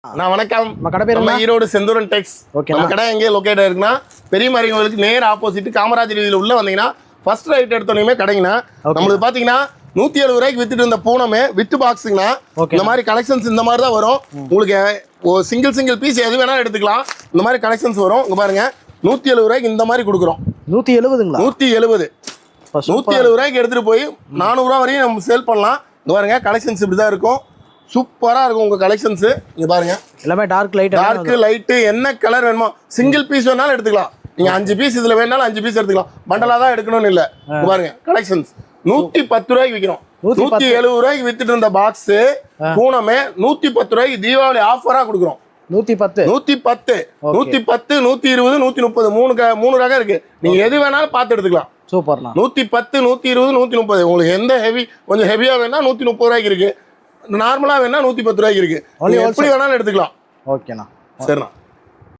நான் வணக்கம். கடை பேர் நம்ம ஈரோடு செந்தூரன் டெக்ஸ். நம்ம கடை எங்கே லொக்கேட் ஆயிருக்குன்னா பெரிய மரிங்களுக்கு நேர் ஆப்போசிட் காமராஜர் வீதியில் உள்ள வந்தீங்கன்னா ஃபர்ஸ்ட் ரைட் எடுத்தோடனே கடைங்கண்ணா. நம்மளுக்கு பார்த்தீங்கன்னா 170 ரூபாய்க்கு வித்துட்டு இருந்த பூனமே வித்து பாக்ஸுங்கண்ணா. இந்த மாதிரி கலெக்ஷன்ஸ் இந்த மாதிரி தான் வரும். உங்களுக்கு சிங்கிள் பீஸ் எது வேணாலும் எடுத்துக்கலாம். இந்த மாதிரி கலெக்ஷன்ஸ் வரும். இங்கே பாருங்க 170 ரூபாய்க்கு இந்த மாதிரி கொடுக்குறோம். 170ங்களா? 170 ரூபாய்க்கு எடுத்துட்டு போய் 400 ரூபா வரையும் நம்ம சேல் பண்ணலாம். இங்கே பாருங்க கலெக்ஷன்ஸ் இப்படி தான் இருக்கும். சூப்பராக இருக்கும் உங்கள் கலெக்ஷன்ஸ். இங்கே பாருங்க எல்லாமே டார்க் லைட்டு என்ன கலர் வேணுமோ சிங்கிள் பீஸ் வேணாலும் எடுத்துக்கலாம். நீங்கள் 5 பீஸ் இதில் வேணாலும் 5 பீஸ் எடுத்துக்கலாம். பண்டலாக தான் எடுக்கணும்னு இல்லை. பாருங்க கலெக்ஷன்ஸ் 110 ரூபாய்க்கு விற்கிறோம். 170 ரூபாய்க்கு வித்துட்டு இருந்த பாக்ஸ் பூனமே 110 ரூபாய்க்கு தீபாவளி ஆஃபராக கொடுக்குறோம். 110 120 130 மூணு ரகம் இருக்கு. நீங்க எது வேணாலும் பார்த்து எடுத்துக்கலாம். சூப்பர்ண்ணா. 110 120 130 உங்களுக்கு எந்த ஹெவி கொஞ்சம் ஹெவியா வேணா 130 ரூபாய்க்கு இருக்கு. நார்மலா வேணா 110 ரூபாய்க்கு இருக்கு. எப்படி வேணாலும் எடுத்துக்கலாம். ஓகேண்ணா. சரிண்ணா.